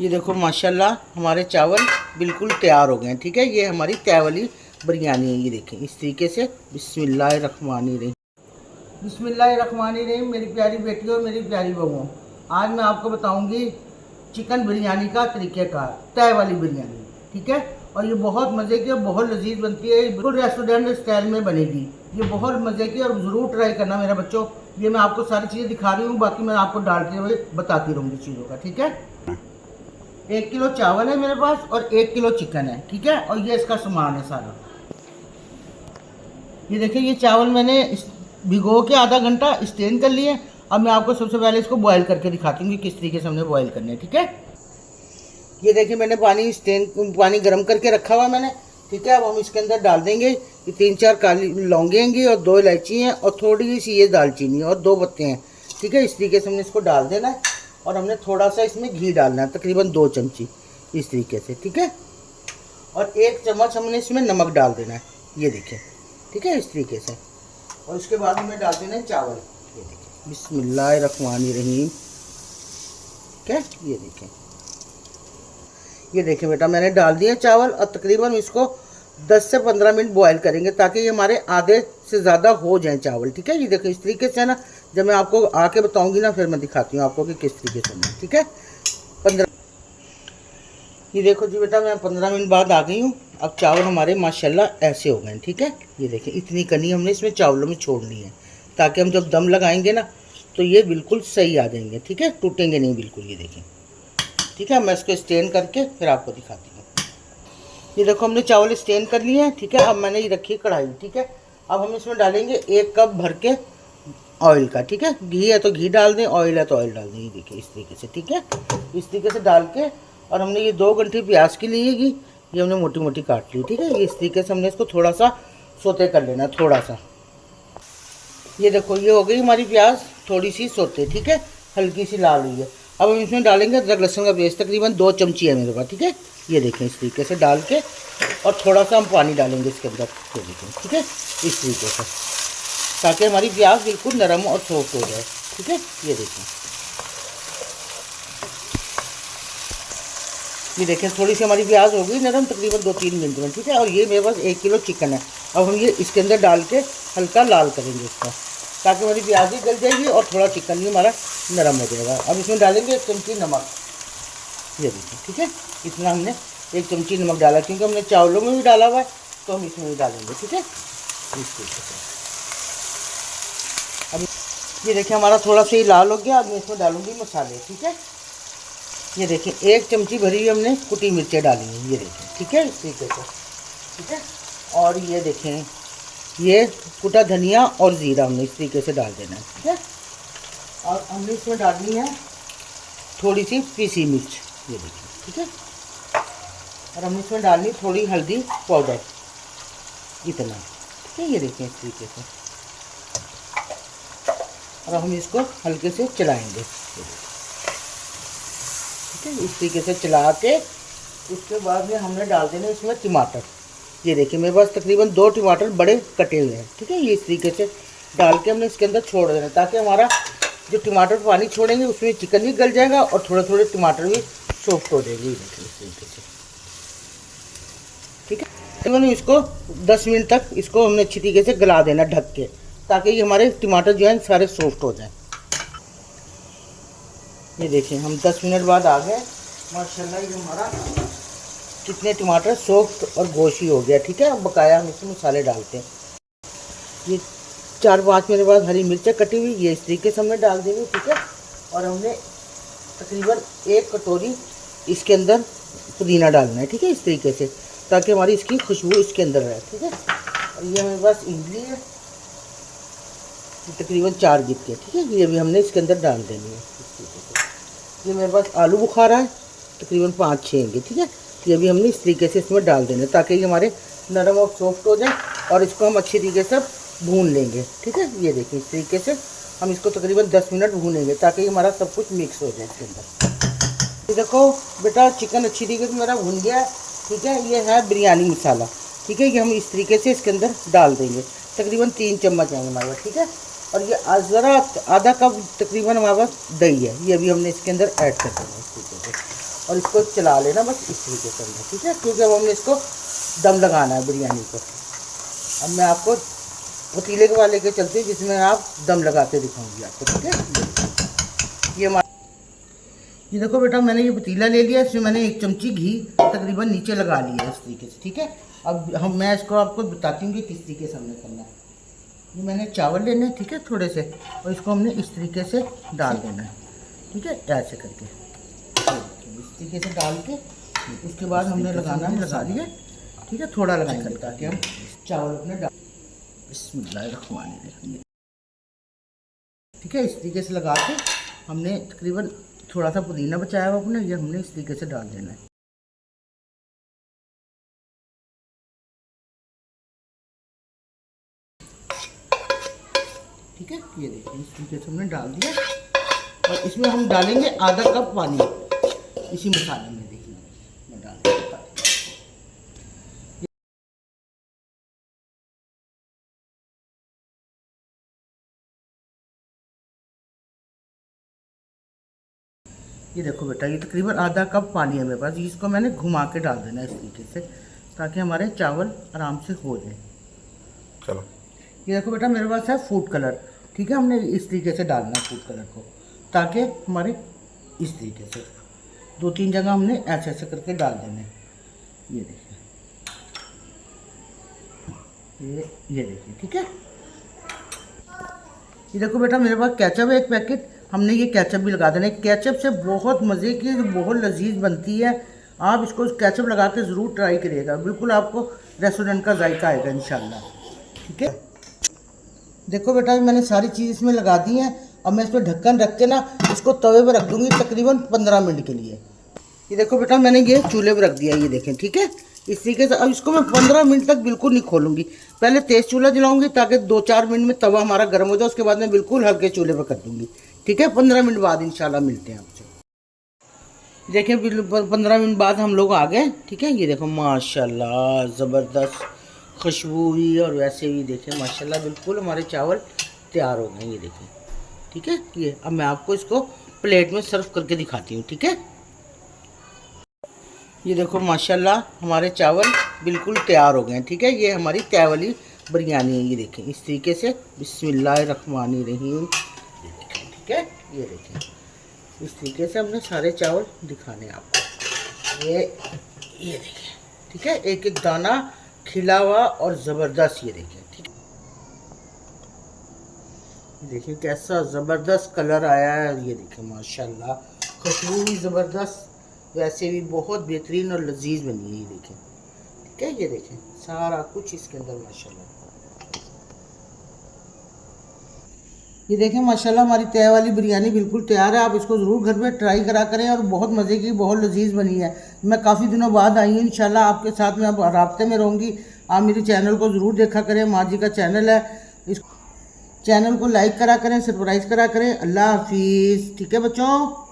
ये देखो माशाल्लाह हमारे चावल बिल्कुल तैयार हो गए हैं। ठीक है, ये हमारी तय वाली बिरयानी है। ये देखें इस तरीके से। बिस्मिल्लाहिर्रहमानिर्रहीम। बिस्मिल्लाहिर्रहमानिर्रहीम। मेरी प्यारी बेटियों, मेरी प्यारी बहुओं, आज मैं आपको बताऊंगी चिकन बिरयानी का तरीक़ेकार, तय वाली बिरयानी। ठीक है, और ये बहुत मज़े की और बहुत लजीज बनती है। बिल्कुल रेस्टोरेंट स्टाइल में बनेगी। ये बहुत मज़े की और ज़रूर ट्राई करना मेरे बच्चों। ये मैं आपको सारी चीज़ें दिखा रही हूँ, बाकी मैं आपको डालते हुए बताती रहूँगी चीज़ों का। ठीक है, 1 किलो चावल है मेरे पास और 1 किलो चिकन है। ठीक है, और ये इसका सामान है सारा। ये देखिए, ये चावल मैंने भिगो के आधा घंटा स्टेन कर लिए। अब मैं आपको सबसे पहले इसको बॉईल करके दिखाती हूँ कि किस तरीके से हमने बॉईल करने हैं। ठीक है, ये देखिए मैंने पानी गर्म करके रखा हुआ है मैंने। ठीक है, अब हम इसके अंदर डाल देंगे ये 3-4 काली लौंगे हैं और 2 इलायची हैं और थोड़ी सी ये दालचीनी और 2 पत्ते हैं। ठीक है, इस तरीके से हमने इसको डाल देना है और हमने थोड़ा सा इसमें घी डालना है, तकरीबन 2 चमची इस तरीके से। ठीक है, और 1 चम्मच हमने इसमें नमक डाल देना है। ये देखिए, ठीक है, इस तरीके से। और उसके बाद हमें डाल देना है चावल। ये देखिए, बिस्मिल्लाहिर्रहमानिर्रहीम। ठीक है, ये देखिए बेटा, मैंने डाल दिया चावल और तकरीबन इसको 10 से 15 मिनट बॉयल करेंगे ताकि ये हमारे आधे से ज़्यादा हो जाएं चावल। ठीक है, ये देखिए इस तरीके से ना। जब मैं आपको आके बताऊंगी ना, फिर मैं दिखाती हूँ आपको कि किस तरीके से मैं। ठीक है, 15। ये देखो जी बेटा, मैं 15 मिनट बाद आ गई हूँ। अब चावल हमारे माशाल्लाह ऐसे हो गए। ठीक है, ये देखिए इतनी कनी हमने इसमें चावलों में छोड़नी है ताकि हम जब दम लगाएंगे ना तो ये बिल्कुल सही आ जाएंगे। ठीक है, टूटेंगे नहीं बिल्कुल। ये देखिए, ठीक है, मैं इसको स्टेन करके फिर आपको दिखाती हूँ। ये देखो हमने चावल स्टेन कर लिए हैं। ठीक है, अब मैंने ये रखी है कढ़ाई। ठीक है, अब हम इसमें डालेंगे 1 कप भर के ऑयल का। ठीक है, घी है तो घी डाल दें, ऑयल है तो ऑयल डाल दें। ये देखिए इस तरीके से। ठीक है, इस तरीके से डाल के, और हमने ये 2 गंठी प्याज की ली है, ये हमने मोटी मोटी काट ली। ठीक है, ये इस तरीके से हमने इसको थोड़ा सा सोते कर लेना, थोड़ा सा। ये देखो ये हो गई हमारी प्याज थोड़ी सी सोते। ठीक है, हल्की सी लाल हुई है। अब हम इसमें डालेंगे अदरक लहसुन का पेस्ट, तकरीबन 2 चमची है मेरे पास। ठीक है, ये देखें इस तरीके से डाल के, और थोड़ा सा हम पानी डालेंगे इसके अंदर। ये देखें, ठीक है, इस तरीके से, ताकि हमारी प्याज बिल्कुल नरम और सॉफ्ट हो जाए। ठीक है, ये देखें थोड़ी सी हमारी प्याज हो गई नरम, तकरीबन 2-3 मिनट में। ठीक है, और ये मेरे पास 1 किलो चिकन है। अब हम ये इसके अंदर डाल के हल्का लाल करेंगे इसको, ताकि हमारी प्याज भी गल जाएगी और थोड़ा चिकन भी हमारा नरम हो जाएगा। अब इसमें डालेंगे 1 चमची नमक। ये देखिए, ठीक है, इतना हमने 1 चमची नमक डाला, क्योंकि हमने चावलों में भी डाला हुआ है तो हम इसमें भी डालेंगे। ठीक है, इस तरीके से। अब ये देखिए हमारा थोड़ा सा ही लाल हो गया। अब मैं इसमें डालूंगी मसाले। ठीक है, ये देखिए 1 चमची भरी हुई हमने कुटी मिर्चें डाली हैं। ये देखिए, ठीक है, इस तरीके से। ठीक है, और ये देखें ये कुटा धनिया और ज़ीरा हमने इस तरीके से डाल देना है। ठीक है, और हमने इसमें डालनी है थोड़ी सी पीसी मिर्च। ये देखिए, ठीक है, और हमने इसमें डालनी थोड़ी हल्दी पाउडर, इतना। ठीक है, ये देखिए इस तरीके से, और हम इसको हल्के से चलाएंगे। ठीक है, इस तरीके से चला के उसके बाद में हमने डाल देने इसमें टमाटर। ये देखिए मेरे पास तकरीबन 2 टमाटर बड़े कटे हुए हैं। ठीक है, ये इस तरीके से डाल के हमने इसके अंदर छोड़ देना, ताकि हमारा जो टमाटर पानी छोड़ेंगे उसमें चिकन भी गल जाएगा और थोड़े थोड़े टमाटर भी सॉफ्ट हो जाएंगे। ये देखिए इस तरीके से। ठीक है, तो मैंने इसको 10 मिनट तक इसको हमने अच्छी तरीके से गला देना ढक के, ताकि ये हमारे टमाटर जो हैं सारे सॉफ्ट हो जाएं। ये देखिए हम 10 मिनट बाद आ गए। माशाल्लाह ये हमारा कितने टमाटर सॉफ्ट और गोशी हो गया। ठीक है, अब बकाया हम इसमें मसाले डालते हैं। ये 4-5 मेरे पास हरी मिर्चें कटी हुई, ये इस तरीके से हमने डाल देंगे। ठीक है, और हमने तकरीबन 1 कटोरी इसके अंदर पुदीना डालना है। ठीक है, इस तरीके से, ताकि हमारी इसकी खुशबू इसके अंदर रहे। ठीक है, और ये मेरे पास इमली है तकरीबन 4 गिद के। ठीक है, ये भी हमने इसके अंदर डाल देनी है इस तरीके से। ये मेरे पास आलू बुखारा है तकरीबन 5-6 इंच। ठीक है, ये भी हमने इस तरीके से इसमें डाल देना, ताकि ये हमारे नरम और सॉफ्ट हो जाए, और इसको हम अच्छी तरीके से भून लेंगे। ठीक है, ये देखिए इस तरीके से हम इसको तकरीबन 10 मिनट भूनेंगे, ताकि हमारा सब कुछ मिक्स हो जाए इसके अंदर। ये देखो बेटा चिकन अच्छी तरीके से मेरा भून गया है। ठीक है, ये है बिरयानी मसाला। ठीक है, ये हम इस तरीके से इसके अंदर डाल देंगे, तकरीबन 3 चम्मच आएंगे हमारे पास। ठीक है, और ये ज़रा आधा कप तकरीबन हमारे पास दही है, ये अभी हमने इसके अंदर ऐड कर देना इस तरीके से, और इसको चला लेना बस इस तरीके से अंदर, ठीक है, क्योंकि अब हमने इसको दम लगाना है बिरयानी को। अब मैं आपको पतीले के वाले के चलते जिसमें आप दम लगाते दिखाऊंगी आपको, ठीक है। ये देखो बेटा, मैंने ये पतीला ले लिया, इसमें मैंने 1 चमची घी तकरीबन नीचे लगा लिया है इस तरीके से, ठीक है। अब मैं इसको आपको बताती हूँ कि किस तरीके से हमने करना है। ये मैंने चावल लेने हैं, ठीक है, थोड़े से, और इसको हमने इस तरीके से डाल देना है, ठीक है, ऐसे करके इस तरीके से डाल के उसके बाद हमने लगाना है, लगा लिया, ठीक है, थोड़ा लगाएंगे ताकि हम चावल अपने डाल, बिस्मिल्लाहिर्रहमानिर्रहीम, ठीक है, इस तरीके से लगा के हमने तकरीबन थोड़ा सा पुदीना बचाया हुआ अपने, ये हमने इस तरीके से डाल देना है, ठीक है। ये देखिए इस तरीके से हमने डाल दिया, और इसमें हम डालेंगे आधा कप पानी इसी मसाले में, देखिए मैं डाल दूँगा। ये देखो बेटा, ये तकरीबन आधा कप पानी है मेरे पास, इसको मैंने घुमा के डाल देना है इस तरीके से ताकि हमारे चावल आराम से हो जाए। चलो, ये देखो बेटा, मेरे पास है फूड कलर, ठीक है, हमने इस तरीके से डालना है फूड कलर को ताकि हमारे इस तरीके से 2-3 जगह हमने ऐसे ऐसे करके डाल देने। ये देखिए, ये देखिए, ठीक है। ये देखो बेटा, मेरे पास केचप है 1 पैकेट, हमने ये केचप भी लगा देना है। केचप से बहुत मज़े की, बहुत लजीज बनती है, आप इसको केचप लगा के ज़रूर ट्राई करिएगा, बिल्कुल आपको रेस्टोरेंट का जायका आएगा इंशाल्लाह, ठीक है। देखो बेटा, मैंने सारी चीज़ इसमें लगा दी है, अब मैं इस पर ढक्कन रख के ना इसको तवे पर रख दूँगी तकरीबन 15 मिनट के लिए। ये देखो बेटा, मैंने ये चूल्हे पर रख दिया, ये देखें, ठीक है, इस तरीके से। अब इसको मैं 15 मिनट तक बिल्कुल नहीं खोलूँगी, पहले तेज़ चूल्हा जलाऊँगी ताकि 2-4 मिनट में तवा हमारा गर्म हो जाए, उसके बाद मैं बिल्कुल हल्के चूल्हे पर कर दूँगी, ठीक है। 15 मिनट बाद इंशाल्लाह मिलते हैं आपसे। देखिए 15 मिनट बाद हम लोग आ गए, ठीक है। ये देखो माशाल्लाह ज़बरदस्त खुशबू हुई, और वैसे भी देखें माशाल्लाह बिल्कुल हमारे चावल तैयार हो गए, ये देखें, ठीक है। ये अब मैं आपको इसको प्लेट में सर्व करके दिखाती हूँ, ठीक है। ये देखो माशाल्लाह हमारे चावल बिल्कुल तैयार हो गए हैं, ठीक है। ये हमारी तय वाली बिरयानी है, ये देखें इस तरीके से, बिस्मिल्लाहिर्रहमानिर्रहीम, ये देखें, ठीक है। ये देखें इस तरीके से हमने सारे चावल दिखाने हैं आपको, ये देखें, ठीक है, एक एक दाना खिला हुआ और ज़बरदस्त, ये देखें, ठीक है। देखिए कैसा ज़बरदस्त कलर आया है, ये देखें माशाल्लाह खुशबू भी ज़बरदस्त, वैसे भी बहुत बेहतरीन और लजीज बनी है, ये देखें, ठीक है। ये देखें सारा कुछ इसके अंदर माशाल्लाह, ये देखें माशाल्लाह हमारी तय वाली बिरयानी बिल्कुल तैयार है। आप इसको ज़रूर घर में ट्राई करा करें, और बहुत मज़े की, बहुत लजीज बनी है। मैं काफ़ी दिनों बाद आई हूँ, इंशाल्लाह आपके साथ मैं अब राब्ते में रहूँगी। आप मेरे चैनल को ज़रूर देखा करें, माँ जी का चैनल है, इस चैनल को लाइक करा करें, सब्सक्राइब करा करें। अल्लाह हाफिज़, ठीक है बच्चों।